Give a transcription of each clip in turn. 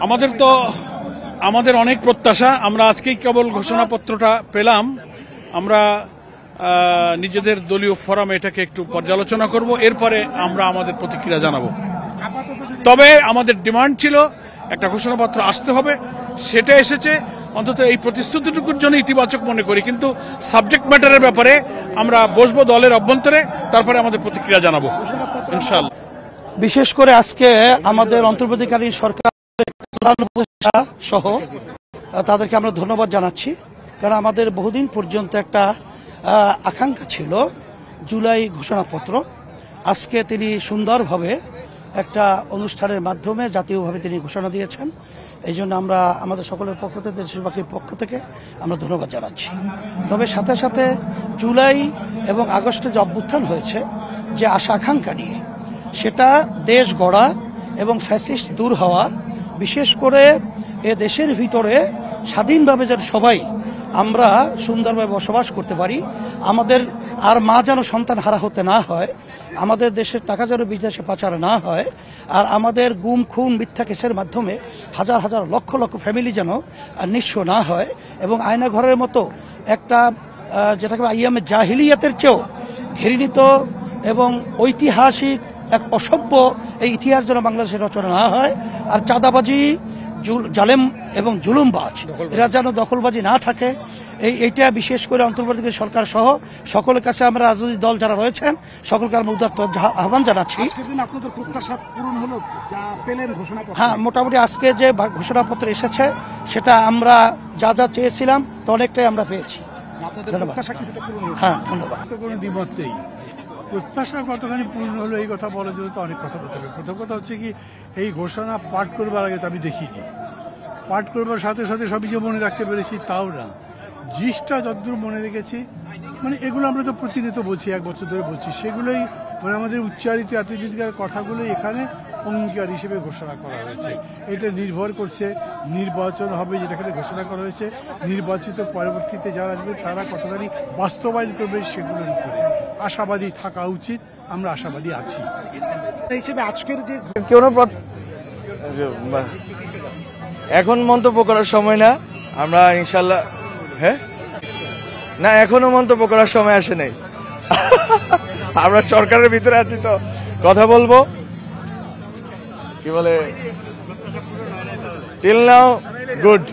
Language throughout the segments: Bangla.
আমাদের অনেক প্রত্যাশা। আমরা আজকেই কেবল ঘোষণাপত্রটা পেলাম। আমরা নিজেদের দলীয় ফোরামে এটাকে একটু পর্যালোচনা করব, এরপরে আমরা আমাদের প্রতিক্রিয়া জানাবো। তবে আমাদের ডিমান্ড ছিল একটা ঘোষণাপত্র আসতে হবে, সেটা এসেছে। অন্তত এই প্রতিশ্রুতিটুকুর জন্য ইতিবাচক মনে করি, কিন্তু সাবজেক্ট ম্যাটারের ব্যাপারে আমরা বসবো দলের অভ্যন্তরে, তারপরে আমাদের প্রতিক্রিয়া জানাবো ইনশাআল্লাহ। বিশেষ করে আজকে আমাদের অন্তর্বর্তীকালীন সরকার প্রধান উপদেষ্টা সহ তাদেরকে আমরা ধন্যবাদ জানাচ্ছি, কারণ আমাদের বহুদিন পর্যন্ত একটা আকাঙ্ক্ষা ছিল জুলাই ঘোষণাপত্র। আজকে তিনি সুন্দরভাবে একটা অনুষ্ঠানের মাধ্যমে জাতীয়ভাবে তিনি ঘোষণা দিয়েছেন। এই জন্য আমরা আমাদের সকলের পক্ষ থেকে, দেশবাসীর পক্ষ থেকে আমরা ধন্যবাদ জানাচ্ছি। তবে সাথে সাথে জুলাই এবং আগস্টে যে অভ্যুত্থান হয়েছে, যে আশা আকাঙ্ক্ষা নিয়ে, সেটা দেশ গড়া এবং ফ্যাসিস্ট দূর হওয়া, বিশেষ করে এ দেশের ভিতরে স্বাধীনভাবে যেন সবাই আমরা সুন্দরভাবে বসবাস করতে পারি, আমাদের আর মা যেন সন্তান হারা হতে না হয়, আমাদের দেশের টাকা যেন বিদেশে পাচার না হয়, আর আমাদের গুম খুন মিথ্যা কেসের মাধ্যমে হাজার হাজার লক্ষ লক্ষ ফ্যামিলি যেন নিঃস্ব না হয়, এবং আয়না ঘরের মতো একটা যেটাকে আইয়ামে জাহিলিয়াতের চেয়েও ঘৃণিত এবং ঐতিহাসিক এক অসভ্য এই ইতিহাস যেন বাংলাদেশের রচনা না হয়, আর চাঁদাবাজি, জালেম এবং জুলুমবাজ এরা যেন দখলবাজি না থাকে, এইটা বিশেষ করে অন্তর্বর্তী সরকার সহ সকলের কাছে আমরা রাজনৈতিক দল যারা রয়েছেন সকলকে আমরা উদাত্ত আহ্বান জানাচ্ছি। হ্যাঁ, মোটামুটি আজকে যে ঘোষণাপত্র এসেছে সেটা আমরা যা যা চেয়েছিলাম তো অনেকটাই আমরা পেয়েছি। ধন্যবাদ। হ্যাঁ, ধন্যবাদ। কোনো দ্বিমত নেই, প্রত্যাশা কতখানি পূর্ণ হলো এই কথা বলার জন্য তো অনেক কথা বলতে হবে। প্রথম কথা হচ্ছে কি, এই ঘোষণা পাঠ করবার আগে তো আমি দেখিনি, পাঠ করবার সাথে সাথে সবই যে মনে রাখতে পেরেছি তাও না, জিসটা যতদূর মনে রেখেছি, মানে এগুলো আমরা তো প্রতিনিয়ত বলছি, এক বছর ধরে বলছি, সেগুলোই মানে আমাদের উচ্চারিত এতদিনকার কথাগুলোই এখানে অঙ্গীকার হিসেবে ঘোষণা করা হয়েছে। এটা নির্ভর করছে নির্বাচন হবে, যেটা এখানে ঘোষণা করা হয়েছে, নির্বাচিত পরবর্তীতে যারা আসবে তারা কতখানি বাস্তবায়ন করবে সেগুলোর উপরে আশাবাদী থাকা উচিত। আমরা আশাবাদী আছি। হিসেবে আজকের যে এখন মন্তব্য করার সময় না, আমরা ইনশাল্লাহ হ্যাঁ না, এখনো মন্তব্য করার সময় আসে নাই। আমরা সরকারের ভিতরে আছি তো কথা বলবো, কি বলে টিল নাও গুড,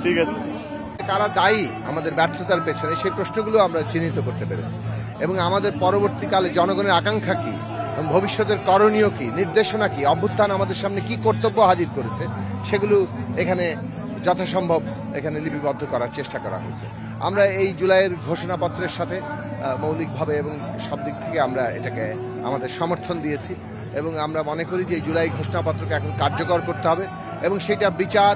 ঠিক আছে। কারা দায়ী আমাদের ব্যর্থতার পেছনে, সেই প্রশ্নগুলো আমরা চিহ্নিত করতে পেরেছি, এবং আমাদের পরবর্তীকালে জনগণের আকাঙ্ক্ষা কি, ভবিষ্যতের করণীয় কি, নির্দেশনা কি, অভ্যুত্থান আমাদের সামনে কি কর্তব্য হাজির করেছে, সেগুলো এখানে যথাসম্ভব এখানে লিপিবদ্ধ করার চেষ্টা করা হয়েছে। আমরা এই জুলাইয়ের ঘোষণাপত্রের সাথে মৌলিকভাবে এবং সব দিক থেকে আমরা এটাকে আমাদের সমর্থন দিয়েছি, এবং আমরা মনে করি যে জুলাই ঘোষণাপত্রকে এখন কার্যকর করতে হবে, এবং সেটা বিচার,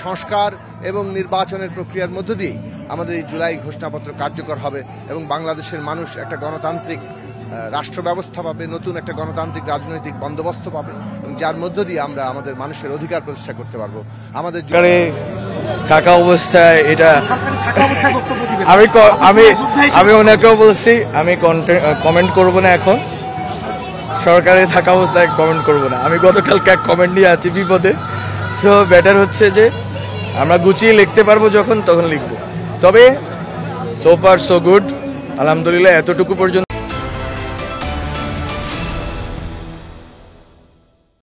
সংস্কার এবং নির্বাচনের প্রক্রিয়ার মধ্য দিয়েই আমাদের এই জুলাই ঘোষণাপত্র কার্যকর হবে, এবং বাংলাদেশের মানুষ একটা গণতান্ত্রিক রাষ্ট্র ব্যবস্থা পাবে, নতুন একটা গণতান্ত্রিক রাজনৈতিক বন্দোবস্ত পাবে, এবং যার মধ্য দিয়ে আমরা আমাদের মানুষের অধিকার প্রতিষ্ঠা করতে পারবো। আমাদের থাকা অবস্থায় এটা আমি ওনাকেও বলছি, আমি কমেন্ট করব না, এখন সরকারে থাকা অবস্থায় কমেন্ট করব না। আমি গতকালকে এক কমেন্ট নিয়ে আছি বিপদে, সো বেটার হচ্ছে যে আমরা গুছিয়ে লিখতে পারবো যখন তখন লিখবো। তবে সো ফার সো গুড, আলহামদুলিল্লাহ এতটুকু পর্যন্ত